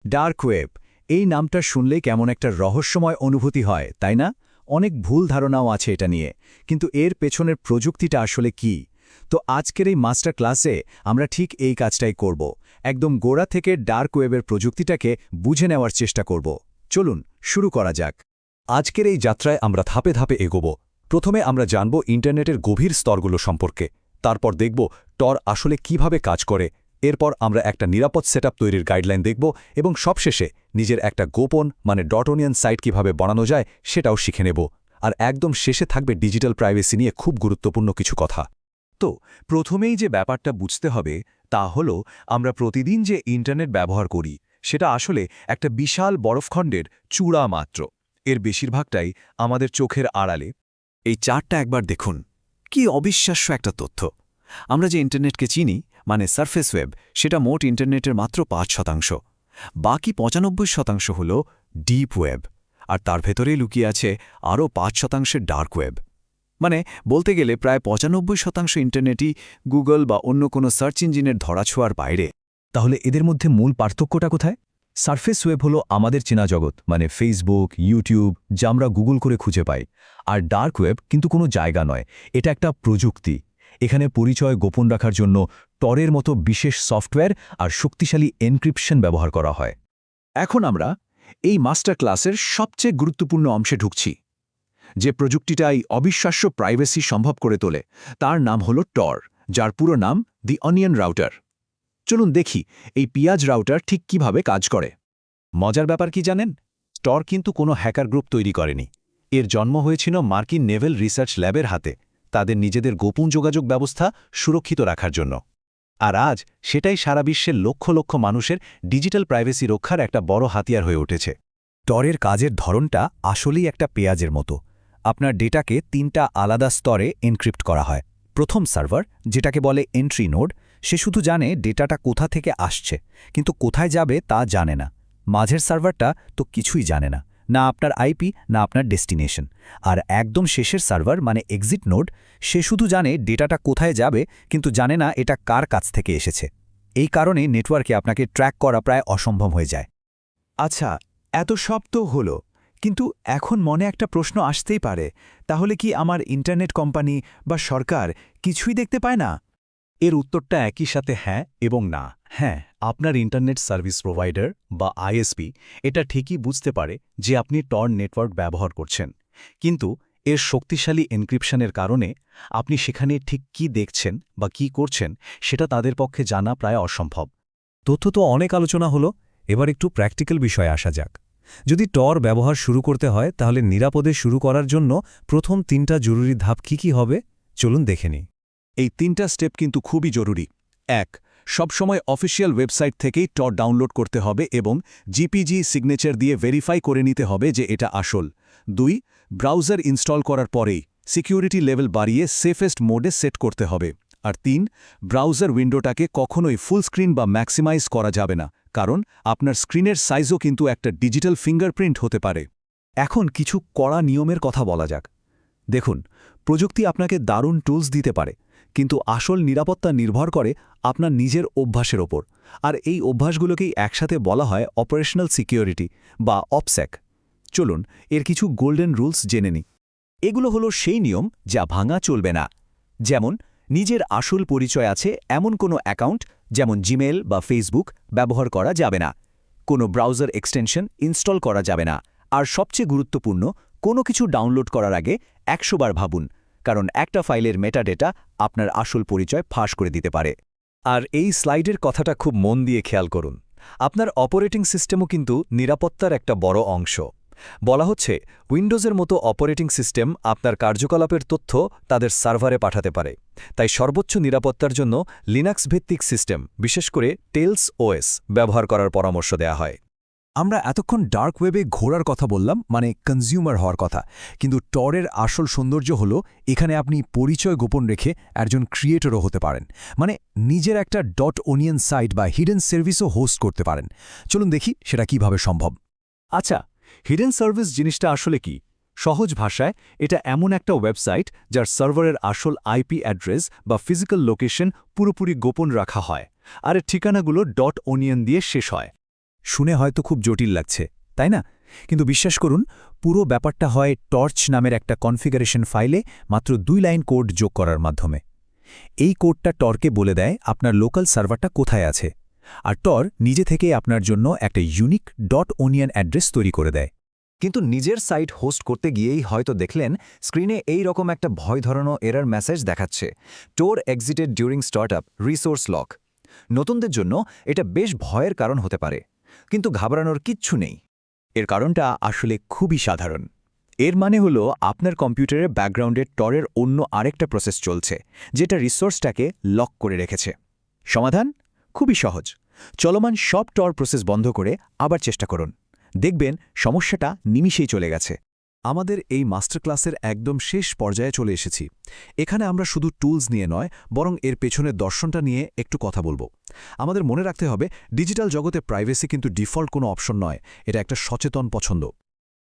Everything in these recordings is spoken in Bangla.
ডার্ক ওয়েব এই নামটা শুনলেই কেমন একটা রহস্যময় অনুভূতি হয় তাই না? অনেক ভুল ধারণাও আছে এটা নিয়ে, কিন্তু এর পেছনের প্রযুক্তিটা আসলে কি? তো আজকের এই মাস্টার ক্লাসে আমরা ঠিক এই কাজটাই করব, একদম গোড়া থেকে ডার্ক ওয়েবের প্রযুক্তিটাকে বুঝে নেওয়ার চেষ্টা করব। চলুন শুরু করা যাক। আজকের এই যাত্রায় আমরা ধাপে ধাপে এগোব। প্রথমে আমরা জানব ইন্টারনেটের গভীর স্তরগুলো সম্পর্কে, তারপর দেখব টর আসলে কিভাবে কাজ করে, এরপর আমরা একটা নিরাপদ সেটআপ তৈরির গাইডলাইন দেখব এবং সবশেষে নিজের একটা গোপন ডটঅনিয়ন সাইট কিভাবে বানানো যায় সেটাও শিখে নেব। আর একদম শেষে থাকবে ডিজিটাল প্রাইভেসি নিয়ে খুব গুরুত্বপূর্ণ কিছু কথা। তো প্রথমেই যে ব্যাপারটা বুঝতে হবে তা হল আমরা প্রতিদিন যে ইন্টারনেট ব্যবহার করি সেটা আসলে একটা বিশাল বরফখণ্ডের চূড়া মাত্র। এর বেশিরভাগটাই আমাদের চোখের আড়ালে। এই চার্টটা একবার দেখুন, কি অবিশ্বাস্য একটা তথ্য। আমরা যে ইন্টারনেটকে চিনি সারফেস ওয়েব, সেটা মোট ইন্টারনেটের মাত্র ৫%। বাকি ৯৫% হল ডিপ ওয়েব, আর তার ভেতরেই লুকিয়ে আছে আরও ৫% ডার্ক ওয়েব। বলতে গেলে প্রায় ৯৫% ইন্টারনেটই গুগল বা অন্য কোনো সার্চ ইঞ্জিনের ধরাছোঁয়ার বাইরে। তাহলে এদের মধ্যে মূল পার্থক্যটা কোথায়? সারফেস ওয়েব হলো আমাদের চেনা জগৎ, ফেসবুক, ইউটিউব, যা আমরা গুগল করে খুঁজে পাই। আর ডার্ক ওয়েব কিন্তু কোনো জায়গা নয়, এটা একটা প্রযুক্তি। এখানে পরিচয় গোপন রাখার জন্য টরের মতো বিশেষ সফটওয়্যার আর শক্তিশালী এনক্রিপশন ব্যবহার করা হয়। এখন আমরা এই মাস্টার ক্লাসের সবচেয়ে গুরুত্বপূর্ণ অংশে ঢুকছি, যে প্রযুক্তিটা এই অবিশ্বাস্য প্রাইভেসি সম্ভব করে তোলে তার নাম হলো টর, যার পুরো নাম দি অনিয়ন রাউটার। চলুন দেখি এই পিঁয়াজ রাউটার ঠিক কিভাবে কাজ করে। মজার ব্যাপার কি জানেন? টর কিন্তু কোনো হ্যাকার গ্রুপ তৈরি করেনি। এর জন্ম হয়েছিল মার্কিন নেভেল রিসার্চ ল্যাবের হাতে, তাদের নিজেদের গোপন যোগাযোগ ব্যবস্থা সুরক্ষিত রাখার জন্য। আর আজ সেটাই সারা বিশ্বের লক্ষ লক্ষ মানুষের ডিজিটাল প্রাইভেসি রক্ষার একটা বড় হাতিয়ার হয়ে উঠেছে। টরের কাজের ধরনটা আসলেই একটা পেঁয়াজের মতো। আপনার ডেটাকে ৩টা আলাদা স্তরে এনক্রিপ্ট করা হয়। প্রথম সার্ভার, যেটাকে বলে এন্ট্রি নোড, সে শুধু জানে ডেটাটা কোথা থেকে আসছে, কিন্তু কোথায় যাবে তা জানে না। মাঝের সার্ভারটা তো কিছুই জানে না, না আপনার আইপি না আপনার ডেস্টিনেশন। আর একদম শেষের সার্ভার এক্সিট নোড, সে শুধু জানে ডেটাটা কোথায় যাবে, কিন্তু জানে না এটা কার কাছ থেকে এসেছে। এই কারণে নেটওয়ার্কে আপনাকে ট্র্যাক করা প্রায় অসম্ভব হয়ে যায়। আচ্ছা, এত সব তো হলো, কিন্তু এখন মনে একটা প্রশ্ন আসতেই পারে, তাহলে কি আমার ইন্টারনেট কোম্পানি বা সরকার কিছুই দেখতে পায় না? এর উত্তরটা একই সাথে হ্যাঁ এবং না। হ্যাঁ, আপনার ইন্টারনেট সার্ভিস প্রোভাইডার বা আইএসপি এটা ঠিকই বুঝতে পারে যে আপনি টর নেটওয়ার্ক ব্যবহার করছেন, কিন্তু এর শক্তিশালী এনক্রিপশনের কারণে আপনি সেখানে ঠিক কি দেখছেন বা কি করছেন সেটা তাদের পক্ষে জানা প্রায় অসম্ভব। তথ্য তো অনেক আলোচনা হলো, এবার একটু প্র্যাকটিক্যাল বিষয়ে আসা যাক। যদি টর ব্যবহার শুরু করতে হয়, তাহলে নিরাপদে শুরু করার জন্য প্রথম ৩টা জরুরি ধাপ কি হবে চলুন দেখে নিই। এই ৩টা স্টেপ কিন্তু খুবই জরুরি। ১. সবসময় অফিসিয়াল ওয়েবসাইট থেকেই টর ডাউনলোড করতে হবে এবং জিপিজি সিগনেচার দিয়ে ভেরিফাই করে নিতে হবে যে এটা আসল। ২. ব্রাউজার ইনস্টল করার পরেই সিকিউরিটি লেভেল বাড়িয়ে সেফেস্ট মোডে সেট করতে হবে। আর ৩. ব্রাউজার উইন্ডোটাকে কখনোই ফুল স্ক্রিন বা ম্যাক্সিমাইজ করা যাবে না, কারণ আপনার স্ক্রিনের সাইজও কিন্তু একটা ডিজিটাল ফিঙ্গারপ্রিন্ট হতে পারে। এখন কিছু কড়া নিয়মের কথা বলা যাক। দেখুন, প্রযুক্তি আপনাকে দারুণ টুলস দিতে পারে, কিন্তু আসল নিরাপত্তা নির্ভর করে আপনার নিজের অভ্যাসের ওপর। আর এই অভ্যাসগুলোকেই একসাথে বলা হয় অপারেশনাল সিকিউরিটি বা অপস্যাক। চলুন এর কিছু গোল্ডেন রুলস জেনে নিই। এগুলো হলো সেই নিয়ম যা ভাঙা চলবে না। যেমন, নিজের আসল পরিচয় আছে এমন কোনো অ্যাকাউন্ট, যেমন জিমেল বা ফেসবুক, ব্যবহার করা যাবে না। কোনো ব্রাউজার এক্সটেনশন ইনস্টল করা যাবে না। আর সবচেয়ে গুরুত্বপূর্ণ, কোনো কিছু ডাউনলোড করার আগে ১০০ বার ভাবুন, কারণ একটা ফাইলের মেটাডেটা আপনার আসল পরিচয় ফাঁস করে দিতে পারে। আর এই স্লাইডের কথাটা খুব মন দিয়ে খেয়াল করুন। আপনার অপারেটিং সিস্টেমও কিন্তু নিরাপত্তার একটা বড় অংশ। বলা হচ্ছে, উইন্ডোজের মতো অপারেটিং সিস্টেম আপনার কার্যকলাপের তথ্য তাদের সার্ভারে পাঠাতে পারে। তাই সর্বোচ্চ নিরাপত্তার জন্য লিনাক্স ভিত্তিক সিস্টেম, বিশেষ করে টেলস ওএস ব্যবহার করার পরামর্শ দেওয়া হয়। আমরা এতক্ষণ ডার্ক ওয়েবে ঘোরার কথা বললাম, কনজিউমার হওয়ার কথা, কিন্তু টরের আসল সৌন্দর্য হলো এখানে আপনি পরিচয় গোপন রেখে একজন ক্রিয়েটরও হতে পারেন। নিজের একটা ডটঅনিয়ন সাইট বা হিডেন সার্ভিসও হোস্ট করতে পারেন। চলুন দেখি সেটা কিভাবে সম্ভব। আচ্ছা, হিডেন সার্ভিস জিনিসটা আসলে কি? সহজ ভাষায়, এটা এমন একটা ওয়েবসাইট যার সার্ভারের আসল আইপি অ্যাড্রেস বা ফিজিক্যাল লোকেশন পুরোপুরি গোপন রাখা হয়, আর এর ঠিকানাগুলো .onion দিয়ে শেষ হয়। শুনে হয়তো খুব জটিল লাগছে তাই না? কিন্তু বিশ্বাস করুন, পুরো ব্যাপারটা হয় টর্চ নামের একটা কনফিগারেশন ফাইলে মাত্র 2 লাইন কোড যোগ করার মাধ্যমে। এই কোডটা টরকে বলে দেয় আপনার লোকাল সার্ভারটা কোথায় আছে, আর টর নিজে থেকে আপনার জন্য একটা ইউনিক .onion অ্যাড্রেস তৈরি করে দেয়। কিন্তু নিজের সাইট হোস্ট করতে গিয়েই হয়তো দেখলেন স্ক্রিনে এই রকম একটা ভয় ধরানো এরর মেসেজ দেখাচ্ছে, টোর exceeded during startup, resource lock. নতুনদের জন্য এটা বেশ ভয়ের কারণ হতে পারে, কিন্তু ঘাবড়ানোর কিচ্ছু নেই। এর কারণটা আসলে খুবই সাধারণ। এর মানে হলো আপনার কম্পিউটারের ব্যাকগ্রাউন্ডে টরের অন্য আরেকটা প্রসেস চলছে, যেটা রিসোর্সটাকে লক করে রেখেছে। সমাধান খুবই সহজ। চলমান সব টর প্রসেস বন্ধ করে আবার চেষ্টা করুন, দেখবেন সমস্যাটা নিমিষেই চলে গেছে। আমাদের এই মাস্টার ক্লাসের একদম শেষ পর্যায়ে চলে এসেছি। এখানে আমরা শুধু টুলস নিয়ে নয়, বরং এর পেছনের দর্শনটা নিয়ে একটু কথা বলবো। আমাদের মনে রাখতে হবে, ডিজিটাল জগতে প্রাইভেসি কিন্তু ডিফল্ট কোনো অপশন নয়, এটা একটা সচেতন পছন্দ।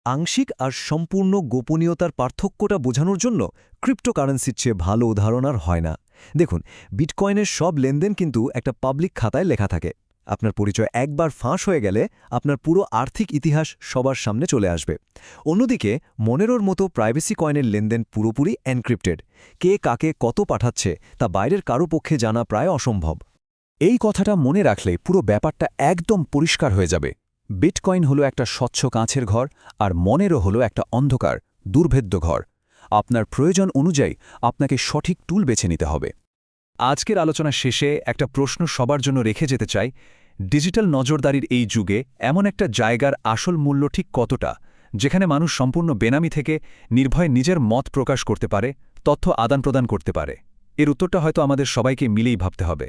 আংশিক আর সম্পূর্ণ গোপনীয়তার পার্থক্যটা বোঝানোর জন্য ক্রিপ্টোকারেন্সির চেয়ে ভালো উদাহরণ আর হয় না। দেখুন, বিটকয়েনের সব লেনদেন কিন্তু একটা পাবলিক খাতায় লেখা থাকে। আপনার পরিচয় একবার ফাঁস হয়ে গেলে আপনার পুরো আর্থিক ইতিহাস সবার সামনে চলে আসবে। অন্যদিকে মনেরোর মতো প্রাইভেসি কয়েনের লেনদেন পুরোপুরি এনক্রিপ্টেড। কে কাকে কত পাঠাচ্ছে তা বাইরের কারো পক্ষে জানা প্রায় অসম্ভব। এই কথাটা মনে রাখলে পুরো ব্যাপারটা একদম পরিষ্কার হয়ে যাবে। বিটকয়েন হলো একটা স্বচ্ছ কাঁচের ঘর, আর মনেরও হলো একটা অন্ধকার, দুর্ভেদ্য ঘর। আপনার প্রয়োজন অনুযায়ী আপনাকে সঠিক টুল বেছে নিতে হবে। আজকের আলোচনা শেষে একটা প্রশ্ন সবার জন্য রেখে যেতে চাই। ডিজিটাল নজরদারির এই যুগে এমন একটা জায়গার আসল মূল্য ঠিক কতটা, যেখানে মানুষ সম্পূর্ণ বেনামি থেকে নির্ভয়ে নিজের মত প্রকাশ করতে পারে, তথ্য আদান প্রদান করতে পারে? এর উত্তরটা হয়তো আমাদের সবাইকে মিলেই ভাবতে হবে।